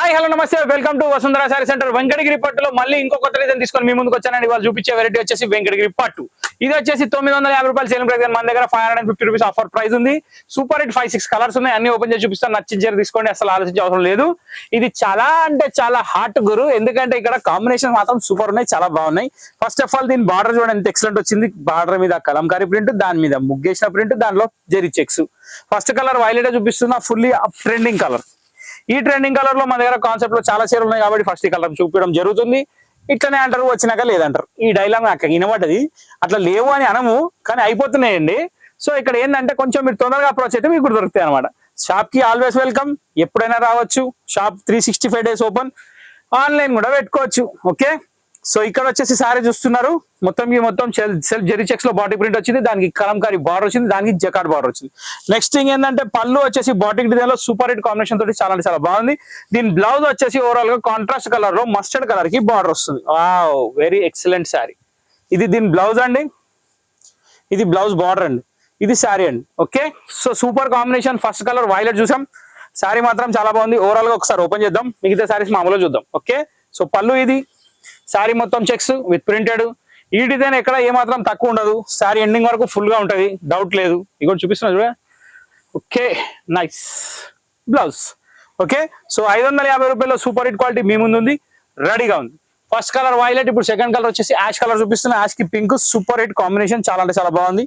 Hi hello నమస్తే welcome to Vasundhara sorry centre Venkatagiri పట్టులో మళ్ళీ ఇంకో కొత్త డిజైన్ తీసుకొని మీ ముందుకు వచ్చానండి. వాళ్ళు చూపించే వెరైటీ వచ్చేసి వెంకటగిరి పట్టు. ఇది వచ్చేసి 950 రూపాయలు సేలింగ్ ప్రైస్. మన దగ్గర 550 రూపీస్ ఆఫర్ ప్రైస్ ఉంది. సూపర్ హిట్ 5-6 కలర్స్ ఉన్నాయి. అన్ని ఓపెన్ చేసి చూపిస్తాను. నచ్చించారు తీసుకోండి, అసలు ఆలోచించే అవసరం లేదు. ఇది చాలా అంటే చాలా హాట్ గురు, ఎందుకంటే ఇక్కడ కాంబినేషన్ మాత్రం సూపర్ ఉన్నాయి, చాలా బాగున్నాయి. ఫస్ట్ ఆఫ్ ఆల్ దీని బార్డర్ చూడండి ఎంత ఎక్సలెంట్ వచ్చింది. బార్డర్ మీద కలంకారీ ప్రింట్, దాని మీద ముగ్గేసిన ప్రింట్, దానిలో జెరీ చెక్స్. ఫస్ట్ కలర్ వైలెట్ చూపిస్తున్నా, ఫుల్లీ ట్రెండింగ్ కలర్. ఈ ట్రెండింగ్ కలర్ లో మన దగ్గర కాన్సెప్ట్ లో చాలా చీరలు ఉన్నాయి కాబట్టి ఫస్ట్ ఈ కలర్ చూపించడం జరుగుతుంది. ఇట్లనే అంటారు, వచ్చినాక లేదంటారు. ఈ డైలాగ్ నాకు వినబడ్డది. అట్లా లేవు అని అనము, కానీ అయిపోతున్నాయండి. సో ఇక్కడ ఏంటంటే కొంచెం మీరు తొందరగా అప్రోచ్ అయితే మీకు దొరుకుతాయి అనమాట. షాప్ కి ఆల్వేస్ వెల్కమ్, ఎప్పుడైనా రావచ్చు. షాప్ 365 డేస్ ఓపెన్, ఆన్లైన్ కూడా పెట్టుకోవచ్చు. ఓకే, సో ఇక్కడ వచ్చేసి సారీ చూస్తున్నారు, మొత్తం సెల్ఫ్ జెరీ చెక్స్ లో బాటిక్ ప్రింట్ వచ్చింది, దానికి కలంకారీ బార్డర్ వచ్చింది, దానికి జకార్డ్ బార్డర్ వచ్చింది. నెక్స్ట్ థింగ్ ఏంటంటే పళ్ళు వచ్చేసి బాటిక్ డిజైన్ లో సూపర్ హిట్ కాంబినేషన్ తోటి చాలా అంటే చాలా బాగుంది. దీని బ్లౌజ్ వచ్చేసి ఓవరాల్ గా కాంట్రాస్ట్ కలర్ లో మస్టర్డ్ కలర్ కి బార్డర్ వస్తుంది. Wow, very excellent sari. ఇది దీని బ్లౌజ్ అండి, ఇది బ్లౌజ్ బార్డర్ అండి, ఇది శారీ అండి. Okay, so super combination. First colour violet చూసాం, శారీ మాత్రం చాలా బాగుంది. ఓవరాల్ గా ఒకసారి ఓపెన్ చేద్దాం, మిగతా శారీస్ మామూలుగా చూద్దాం. ఓకే, సో పళ్ళు ఇది, శారీ మొత్తం చెక్స్ విత్ ప్రింటెడ్. ఈ డిజైన్ ఎక్కడ ఏమాత్రం తక్కువ ఉండదు, శారీ ఎండింగ్ వరకు ఫుల్ గా ఉంటది, డౌట్ లేదు. ఇగో చూపిస్తున్నా చూడ. Okay, nice blouse. Okay, so 550 రూపాయలు సూపర్ హిట్ క్వాలిటీ మీ ముందు ఉంది, రెడీగా ఉంది. ఫస్ట్ కలర్ వైలెట్, ఇప్పుడు సెకండ్ కలర్ వచ్చేసి యాష్ కలర్ చూపిస్తున్నా. యాష్ కి పింక్, సూపర్ హిట్ కాంబినేషన్, చాలా అంటే చాలా బాగుంది.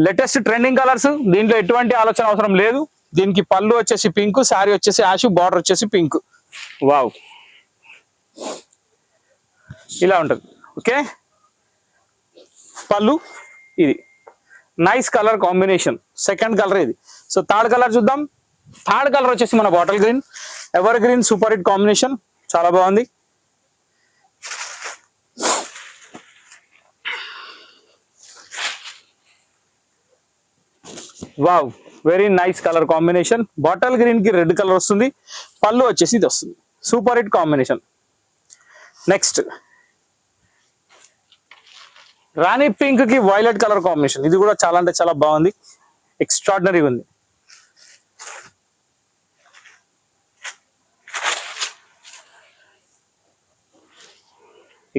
లేటెస్ట్ ట్రెండింగ్ కలర్స్, దీంట్లో ఎటువంటి ఆలోచన అవసరం లేదు. దీనికి పళ్ళు వచ్చేసి పింక్, శారీ వచ్చేసి యాష్, బార్డర్ వచ్చేసి పింక్. వావ్, ఇలా ఉంటుంది. ఓకే, పళ్ళు ఇది, nice colour combination. Second colour ఇది. సో థర్డ్ కలర్ చూద్దాం. థర్డ్ కలర్ వచ్చేసి మన bottle green, ever green, super hit combination, చాలా బాగుంది. Wow, very nice colour combination. Bottle green కి రెడ్ కలర్ వస్తుంది, పళ్ళు వచ్చేసి ఇది వస్తుంది. Super hit combination. నెక్స్ట్ రాణి పింక్ కి వైలెట్ కలర్ కాంబినేషన్, ఇది కూడా చాలా అంటే చాలా బాగుంది, ఎక్స్ట్రాడినరీగా ఉంది.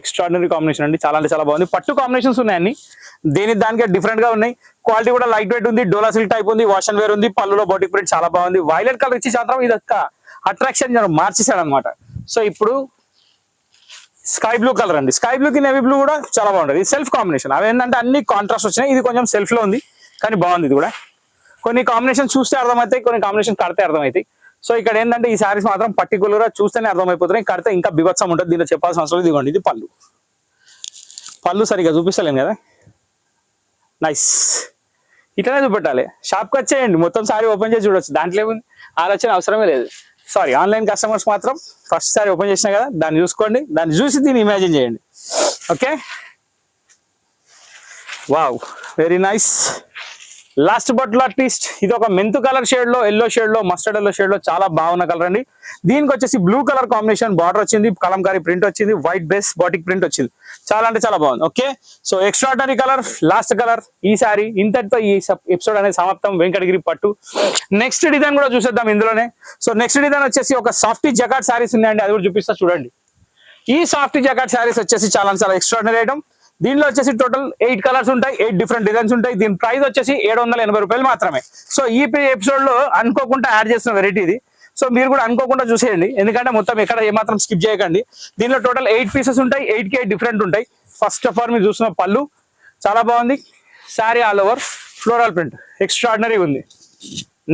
ఎక్స్ట్రాడినరీ కాంబినేషన్ అండి, చాలా అంటే చాలా బాగుంది. పట్టు కాంబినేషన్స్ ఉన్నాయండి, దానికి డిఫరెంట్ గా ఉన్నాయి. క్వాలిటీ కూడా లైట్ వెయిట్ ఉంది, డోలా సిల్క్ టైప్ ఉంది, వాష్ అండ్ వేర్ ఉంది. పళ్ళులో బాటిక్ ప్రింట్ చాలా బాగుంది. వైలెట్ కలర్ ఇచ్చి మాత్రం ఇది ఒక అట్రాక్షన్ మార్చేసాడు అనమాట. సో ఇప్పుడు స్కై బ్లూ కలర్ అండి, స్కై బ్లూ కి నేవీ బ్లూ కూడా చాలా బాగుంటుంది. సెల్ఫ్ కాంబినేషన్, అవి ఏంటంటే అన్ని కాంట్రాస్ట్ వచ్చినాయి. ఇది కొంచెం సెల్ఫ్ లో ఉంది కానీ బాగుంది. ఇది కూడా కొన్ని కాంబినేషన్ చూస్తే అర్థమవుతాయి, కొన్ని కాంబినేషన్ కడితే అర్థమవుతాయి. సో ఇక్కడ ఏంటంటే ఈ సారీస్ మాత్రం పర్టికులర్ గా చూస్తేనే అర్థమైపోతున్నాయి, కడితే ఇంకా బీభత్సం ఉంటుంది. దీనిలో చెప్పాల్సిన అవసరం ఇదిగోండి, ఇది పళ్ళు. పళ్ళు సరిగా చూపిస్తలేను కదా, నైస్. ఇట్లనే చూపెట్టాలి. షాప్కి వచ్చేయండి, మొత్తం సారీ ఓపెన్ చేసి చూడొచ్చు, దాంట్లో ఏముంది ఆలోచన అవసరమే లేదు. సారీ, ఆన్లైన్ కస్టమర్స్ మాత్రం ఫస్ట్ సారీ ఓపెన్ చేసినా కదా, దాన్ని చూసుకోండి, దాన్ని చూసి దీన్ని ఇమాజిన్ చేయండి. Okay, wow, very nice. Last but not least, ఇది ఒక మెంతు కలర్ షేడ్ లో, ఎల్లో షేడ్ లో, మస్టర్డ్ ఎల్లో షేడ్ లో చాలా బాగున్న కలర్ అండి. దీనికి వచ్చేసి బ్లూ కలర్ కాంబినేషన్, బార్డర్ వచ్చింది, కలంకారీ ప్రింట్ వచ్చింది, వైట్ బేస్ బాటిక్ ప్రింట్ వచ్చింది, చాలా అంటే చాలా బాగుంది. Okay, so extraordinary colour, last colour ఈ సారీ. ఇంతటితో ఈ ఎపిసోడ్ అనేది సమాప్తం. వెంకటగిరి పట్టు. నెక్స్ట్ డిజైన్ కూడా చూసేద్దాం ఇందులోనే. సో నెక్స్ట్ డిజైన్ వచ్చేసి ఒక సాఫ్టీ జకార్డ్ సారీస్ ఉన్నాయండి, అది కూడా చూపిస్తా చూడండి. ఈ సాఫ్టీ జకార్డ్ సారీస్ వచ్చేసి చాలా చాలా ఎక్స్ట్రాడినరీ ఐటమ్. దీనిలో వచ్చేసి టోటల్ 8 కలర్స్ ఉంటాయి, 8 డిఫరెంట్ డిజైన్స్ ఉంటాయి. దీని ప్రైస్ వచ్చేసి 780 రూపాయలు మాత్రమే. సో ఈ ఎపిసోడ్ లో అనుకోకుండా యాడ్ చేస్తున్న వెరైటీ ఇది. సో మీరు కూడా అనుకోకుండా చూసేయండి, ఎందుకంటే మొత్తం ఎక్కడ ఏమాత్రం స్కిప్ చేయకండి. దీనిలో టోటల్ 8 పీసెస్ ఉంటాయి, 8కి 8 డిఫరెంట్ ఉంటాయి. ఫస్ట్ ఆఫ్ ఆల్ మీరు చూస్తున్న పళ్ళు చాలా బాగుంది, sari all over floral print, extraordinary ఉంది.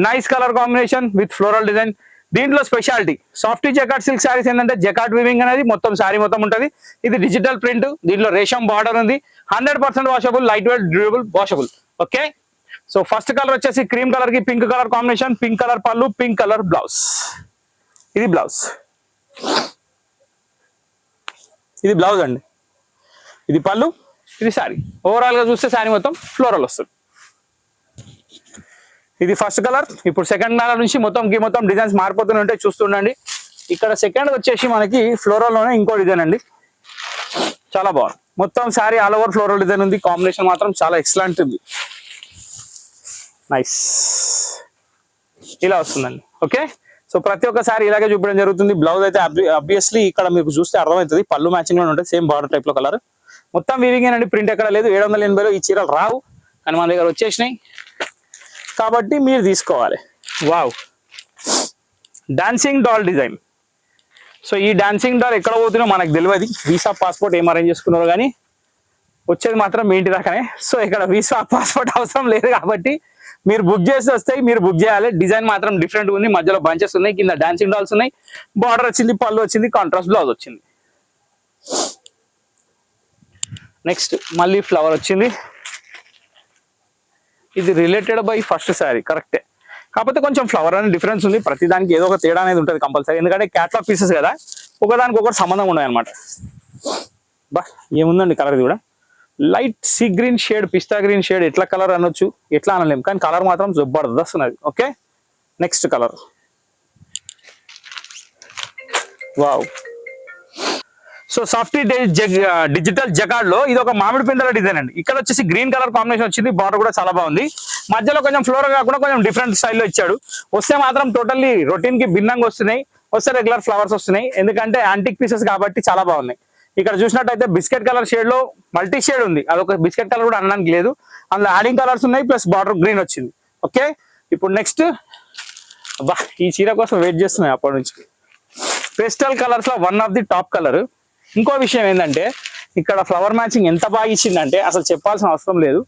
Nice colour combination with floral design. దీంట్లో speciality softy jacquard silk saris ఏంటంటే జకార్డ్ వీవింగ్ అనేది మొత్తం శారీ మొత్తం ఉంటుంది. ఇది డిజిటల్ ప్రింట్, దీంట్లో రేషం బార్డర్ ఉంది, 100% washable, light weight, durable, washable. Okay, so first colour వచ్చేసి క్రీమ్ కలర్ కి pink colour combination, pink colour పళ్ళు, పింక్ కలర్ బ్లౌజ్. ఇది బ్లౌజ్, ఇది బ్లౌజ్ అండి, ఇది పళ్ళు, ఇది శారీ. ఓవరాల్ గా చూస్తే శారీ మొత్తం ఫ్లోరల్ వస్తుంది. ఇది ఫస్ట్ కలర్. ఇప్పుడు సెకండ్ కలర్ నుంచి మొత్తం డిజైన్స్ మారిపోతూనే ఉంటాయి, చూస్తుండండి. ఇక్కడ సెకండ్ వచ్చేసి మనకి ఫ్లోరల్ లోనే ఇంకో డిజైన్ అండి, చాలా బాగుంది. మొత్తం sari all over floral design ఉంది, కాంబినేషన్ మాత్రం చాలా ఎక్సలెంట్ ఉంది, నైస్. ఇలా వస్తుందండి. ఓకే, సో సో ప్రతి ఒక్కసారి ఇలాగే చూపించడం జరుగుతుంది. బ్లౌజ్ అయితే అబ్వియస్లీ ఇక్కడ మీకు చూస్తే అర్థమవుతుంది, పళ్ళు మ్యాచింగ్ లో ఉంటుంది, సేమ్ బార్డర్ టైప్ లో కలర్, మొత్తం వీవింగ్ అండి, ప్రింట్ ఎక్కడ లేదు. 780లో ఈ చీరలు రావు, కానీ మన దగ్గర వచ్చేసినాయి కాబట్టి మీరు తీసుకోవాలి. Wow, dancing doll design. So ఈ డాన్సింగ్ డాల్ ఎక్కడ పోతుందో మనకు తెలియదు, వీసా పాస్పోర్ట్ ఏం అరేంజ్ చేసుకున్నారో కానీ వచ్చేది మాత్రం మీ ఇంటి దాకానే. సో ఇక్కడ వీసా పాస్పోర్ట్ అవసరం లేదు కాబట్టి మీరు బుక్ చేసి వస్తాయి, మీరు బుక్ చేయాలి. డిజైన్ మాత్రం డిఫరెంట్ ఉంది, మధ్యలో బంచెస్ ఉన్నాయి, కింద డాన్సింగ్ డాల్స్ ఉన్నాయి, బార్డర్ వచ్చింది, పళ్ళు వచ్చింది, కాంట్రాస్ట్ బ్లౌజ్ వచ్చింది. నెక్స్ట్ మళ్ళీ ఫ్లవర్ వచ్చింది. ఇది రిలేటెడ్ బై ఫస్ట్ శారీ కరెక్టే, కాకపోతే కొంచెం ఫ్లవర్ అనేది డిఫరెన్స్ ఉంది. ప్రతి దానికి ఏదో ఒక తేడా అనేది ఉంటుంది కంపల్సరీ, ఎందుకంటే క్యాట్లాగ్ పీసెస్ కదా, ఒకదానికి ఒకటి సంబంధం ఉన్నాయి అనమాట. బా ఏముందండి కలర్, ఇది కూడా లైట్ సీ గ్రీన్ షేడ్, పిస్తా గ్రీన్ షేడ్, ఎట్లా కలర్ అనొచ్చు, ఎట్లా అనలేము, కానీ కలర్ మాత్రం జబర్దస్త్ ఉన్నది. Okay, next colour. Wow, so soft digital jacquard లో ఇది ఒక మామిడి పిందెల డిజైన్ అండి. ఇక్కడ వచ్చేసి గ్రీన్ కలర్ కాంబినేషన్ వచ్చింది, బార్డర్ కూడా చాలా బాగుంది. మధ్యలో కొంచెం ఫ్లోర్ కాకుండా కొంచెం డిఫరెంట్ స్టైల్లో ఇచ్చాడు. వస్తే మాత్రం టోటల్లీ రొటీన్ కి భిన్నంగా వస్తున్నాయి, వస్తే రెగ్యులర్ ఫ్లవర్స్ వస్తున్నాయి, ఎందుకంటే యాంటిక్ పీసెస్ కాబట్టి చాలా బాగున్నాయి. ఇక్కడ చూసినట్టయితే బిస్కెట్ కలర్ షేడ్ లో మల్టీ షేడ్ ఉంది, అదొక బిస్కెట్ కలర్ కూడా అనడానికి లేదు, అందులో యాడింగ్ కలర్స్ ఉన్నాయి, ప్లస్ బార్డర్ గ్రీన్ వచ్చింది. ఓకే, ఇప్పుడు నెక్స్ట్, బా ఈ చీర కోసం వెయిట్ చేస్తున్నాయి అప్పటి నుంచి. పేస్టల్ కలర్స్ లో one of the top colour. ఇంకో విషయం ఏంటంటే ఇక్కడ ఫ్లవర్ మ్యాచింగ్ ఎంత బాగా ఇచ్చిందంటే అసలు చెప్పాల్సిన అవసరం లేదు.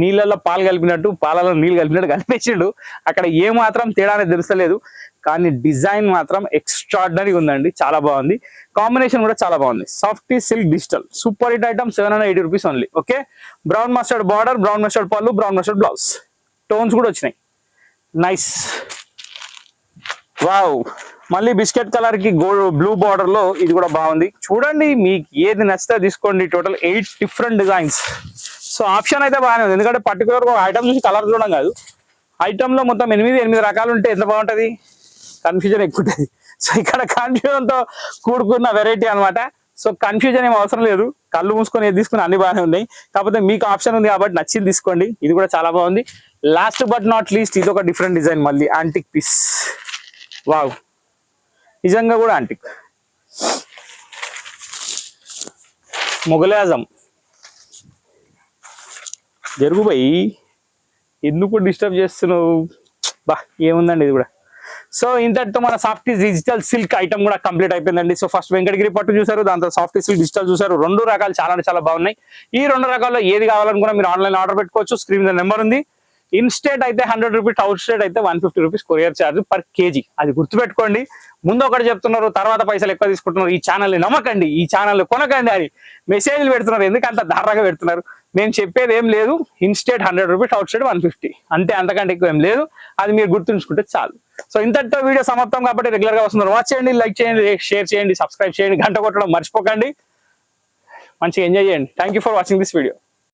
నీళ్ళల్లో పాలు కలిపినట్టు, పాలలో నీళ్ళు కలిపినట్టు కనిపించిండు. అక్కడ ఏ మాత్రం తేడా అనేది తెలుస్తలేదు, కానీ డిజైన్ మాత్రం ఎక్స్ట్రాడినరీ ఉందండి, చాలా బాగుంది. కాంబినేషన్ కూడా చాలా బాగుంది. Softy silk digital super hit item, 780 rupees only. Okay, brown mustard border, brown mustard పళ్ళు, బ్రౌన్ మస్టర్డ్ బ్లౌజ్, టోన్స్ కూడా వచ్చినాయి. నైస్. వావ్, మళ్ళీ బిస్కెట్ కలర్ కి బ్లూ బార్డర్ లో ఇది కూడా బాగుంది. చూడండి, మీకు ఏది నచ్చితే తీసుకోండి. Total 8 different designs. So option అయితే బాగానే ఉంది, ఎందుకంటే పర్టికులర్ గా ఐటమ్ చూసి కలర్ చూడడం కాదు, ఐటమ్ లో మొత్తం 8 రకాలు ఉంటే ఎంత బాగుంటది, కన్ఫ్యూజన్ ఎక్కువ ఉంటుంది. సో ఇక్కడ కన్ఫ్యూజన్ తో కూడుకున్న వెరైటీ అనమాట. సో కన్ఫ్యూజన్ ఏం అవసరం లేదు, కళ్ళు మూసుకొని ఏది తీసుకుని అన్ని బాగానే ఉన్నాయి. కాకపోతే మీకు ఆప్షన్ ఉంది కాబట్టి నచ్చింది తీసుకోండి. ఇది కూడా చాలా బాగుంది. లాస్ట్ బట్ నాట్ లీస్ట్ ఇది ఒక డిఫరెంట్ డిజైన్, మళ్ళీ యాంటిక్ పీస్. వావ్, నిజంగా కూడా యాంటిక్. మొగలే ఆజం జరుగుబాయి, ఎందుకు డిస్టర్బ్ చేస్తున్నావు? బా ఏముందండి ఇది కూడా. సో ఇంతటితో మన సాఫ్ట్ డిజిటల్ సిల్క్ ఐటమ్ కూడా కంప్లీట్ అయిపోయిందండి. సో ఫస్ట్ వెంకటగిరి పట్టు చూసారు, దాంతో సాఫ్ట్ సిల్క్ డిజిటల్ చూసారు. 2 రకాలు చాలా అంటే చాలా బాగున్నాయి. ఈ 2 రకాల్లో ఏది కావాలనుకున్నా మీరు ఆన్లైన్ ఆర్డర్ పెట్టుకోవచ్చు. స్క్రీన్ మీద నెంబర్ ఉంది. ఇన్ స్టేట్ అయితే 100 రూపీస్, అవుట్ స్టేట్ అయితే 150 rupees courier charge per KG. అది గుర్తుపెట్టుకోండి. ముందు ఒకటి చెప్తున్నారు, తర్వాత పైసలు ఎక్కువ తీసుకుంటున్నారు. ఈ ఛానల్ని నమ్మకండి, ఈ ఛానల్ కొనకండి అని మెసేజ్లు పెడుతున్నారు. ఎందుకంత ధారాగా పెడుతున్నారు? మేము చెప్పేది ఏం లేదు. In state 100 rupees, out state 150 అంతే, అంతకంటే ఎక్కువ ఏం లేదు. అది మీరు గుర్తుంచుకుంటే చాలు. సో ఇంతటితో వీడియో సమాప్తం కాబట్టి రెగ్యులర్ గా వస్తున్నారు. వాచ్ చేయండి, లైక్ చేయండి, షేర్ చేయండి, సబ్స్క్రైబ్ చేయండి, గంట కొట్టడం మర్చిపోకండి. మంచిగా ఎంజాయ్ చేయండి. Thank you for watching this video.